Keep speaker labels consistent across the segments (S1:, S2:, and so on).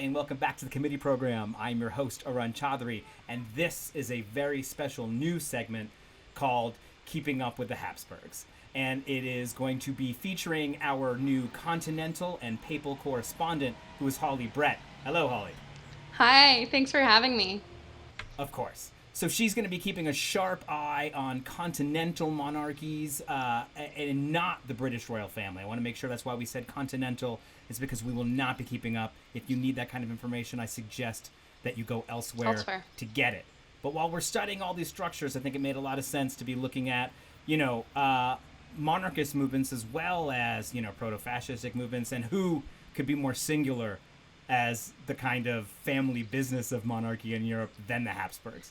S1: and welcome back to the committee program. I'm your host, Arun Chaudhary, and this is a very special news segment called Keeping Up with the Hapsburgs. And it is going to be featuring our new continental and papal correspondent, who is Hawley Brett. Hello, Hawley.
S2: Hi, thanks for having me.
S1: Of course. So she's going to be keeping a sharp eye on continental monarchies and not the British royal family. I want to make sure that's why we said continental. It's because we will not be keeping up. If you need that kind of information, I suggest that you go elsewhere to get it. But while we're studying all these structures, I think it made a lot of sense to be looking at, monarchist movements as well as, proto-fascistic movements, and who could be more singular as the kind of family business of monarchy in Europe than the Hapsburgs.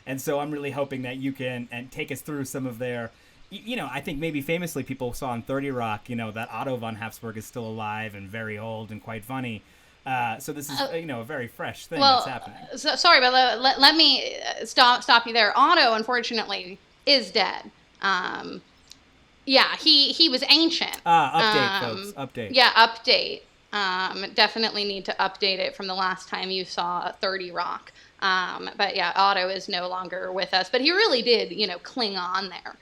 S1: And so I'm really hoping that you can and take us through some of their, I think maybe famously people saw on 30 Rock, that Otto von Hapsburg is still alive and very old and quite funny. So this is, a very fresh thing that's happening.
S2: Sorry, but let me stop you there. Otto, unfortunately, is dead. He was ancient.
S1: Update, folks. Update.
S2: Yeah, update. Definitely need to update it from the last time you saw 30 Rock. But yeah, Otto is no longer with us, but he really did, cling on there.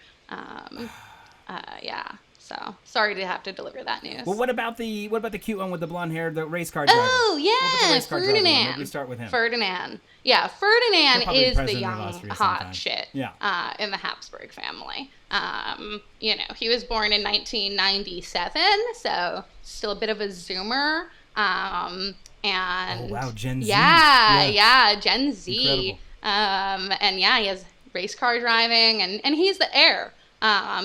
S2: So sorry to have to deliver that news.
S1: Well, what about the cute one with the blonde hair, the race car driver?
S2: Oh yeah, Ferdinand.
S1: Maybe we start with him.
S2: Ferdinand. Yeah, Ferdinand is the young hot shit.
S1: Yeah.
S2: In the Hapsburg family. He was born in 1997, so still a bit of a zoomer. And
S1: oh wow, Gen Z.
S2: Yeah, Gen Z.
S1: Incredible.
S2: He has race car driving, and he's the heir.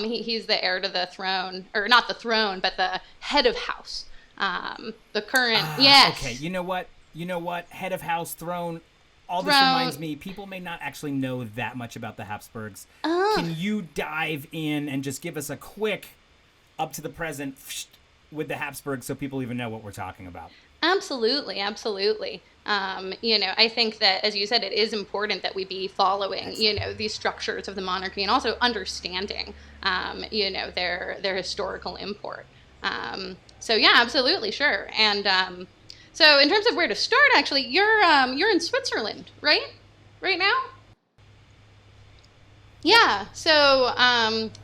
S2: He's the heir to the throne, or not the throne, but the head of house. The current, yes.
S1: Okay, you know what? Head of house, throne. All this reminds me, people may not actually know that much about the Hapsburgs. Can you dive in and just give us a quick up to the present with the Hapsburgs so people even know what we're talking about?
S2: Absolutely. I think that, as you said, it is important that we be following, these structures of the monarchy and also understanding, their historical import. Absolutely, sure. And so in terms of where to start, actually, you're in Switzerland, right? Right now? Yeah. So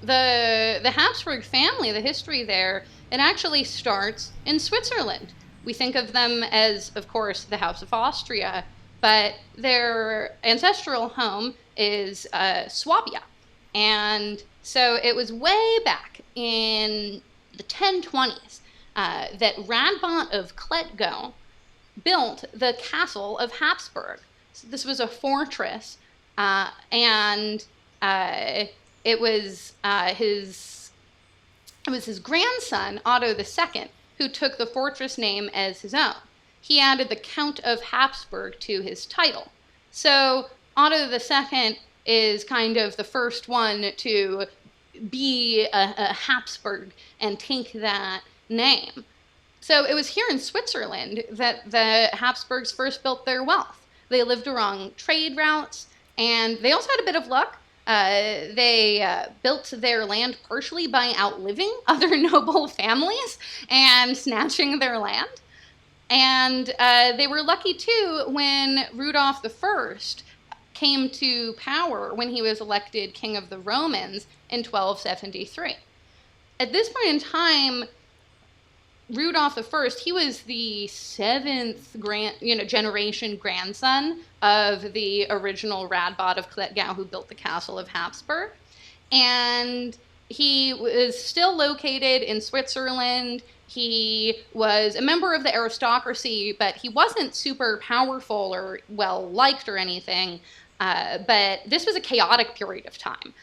S2: the Habsburg family, the history there, it actually starts in Switzerland. We think of them as, of course, the House of Austria, but their ancestral home is Swabia. And so it was way back in the 1020s that Radbot of Klettgau built the castle of Hapsburg. So this was a fortress, and it was his grandson, Otto II, who took the fortress name as his own. He added the Count of Hapsburg to his title. So Otto II is kind of the first one to be a Hapsburg and take that name. So it was here in Switzerland that the Habsburgs first built their wealth. They lived along trade routes, and they also had a bit of luck. They built their land partially by outliving other noble families and snatching their land. And they were lucky, too, when Rudolph the First came to power when he was elected King of the Romans in 1273. At this point in time, Rudolph the First, he was the seventh generation grandson of the original Radbot of Klettgau who built the castle of Hapsburg. And he was still located in Switzerland. He was a member of the aristocracy, but he wasn't super powerful or well-liked or anything. But this was a chaotic period of time.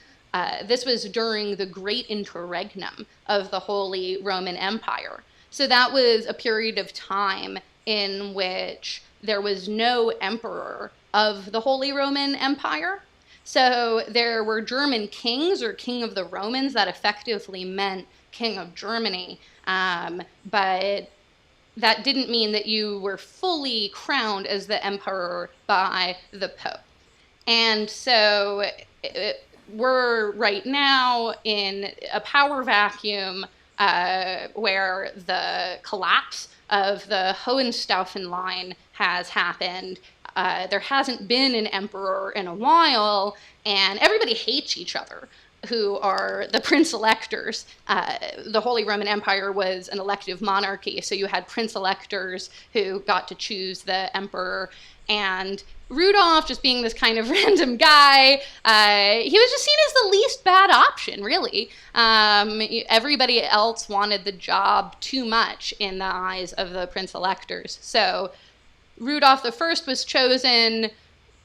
S2: This was during the Great Interregnum of the Holy Roman Empire. So that was a period of time in which there was no emperor of the Holy Roman Empire. So there were German kings, or King of the Romans, that effectively meant King of Germany. But that didn't mean that you were fully crowned as the emperor by the Pope. And so we're right now in a power vacuum where the collapse of the Hohenstaufen line has happened. There hasn't been an emperor in a while, and everybody hates each other, who are the prince-electors. The Holy Roman Empire was an elective monarchy, so you had prince-electors who got to choose the emperor. And Rudolph, just being this kind of random guy, he was just seen as the least bad option, really. Everybody else wanted the job too much in the eyes of the prince-electors. So Rudolph the First was chosen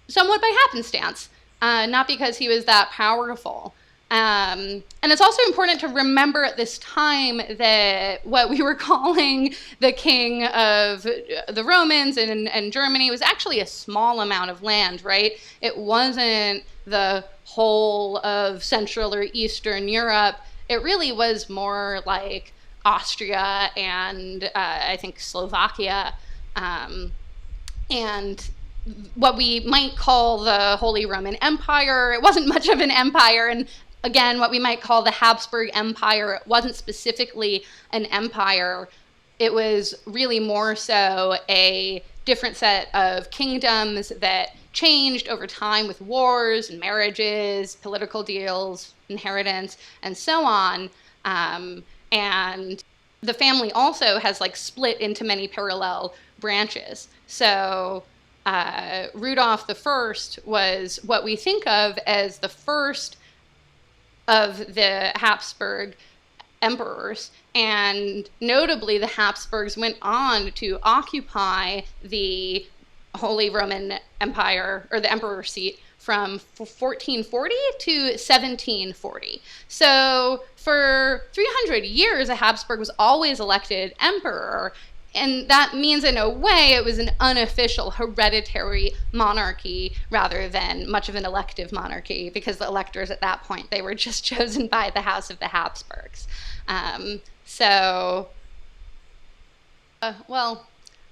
S2: somewhat by happenstance, not because he was that powerful. And it's also important to remember at this time that what we were calling the king of the Romans and Germany was actually a small amount of land, right? It wasn't the whole of Central or Eastern Europe. It really was more like Austria and I think Slovakia. And what we might call the Holy Roman Empire, it wasn't much of an empire, and again, what we might call the Hapsburg Empire, it wasn't specifically an empire. It was really more so a different set of kingdoms that changed over time with wars and marriages, political deals, inheritance, and so on. And the family also has split into many parallel branches. So Rudolph the First was what we think of as the first of the Hapsburg emperors, and notably the Hapsburgs went on to occupy the Holy Roman Empire, or the emperor seat, from 1440 to 1740. So for 300 years, a Habsburg was always elected emperor, and that means, in a way, it was an unofficial hereditary monarchy rather than much of an elective monarchy, because the electors at that point, they were just chosen by the House of the Habsburgs. Well,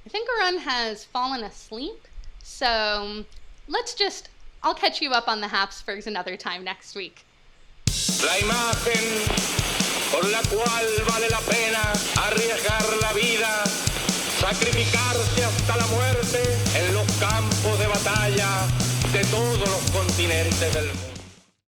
S2: I think Arun has fallen asleep, so I'll catch you up on the Habsburgs another time next week.
S3: La imagen por la cual vale la pena arriesgar la vida, sacrificarse hasta la muerte en los campos de batalla de todos los continentes del mundo.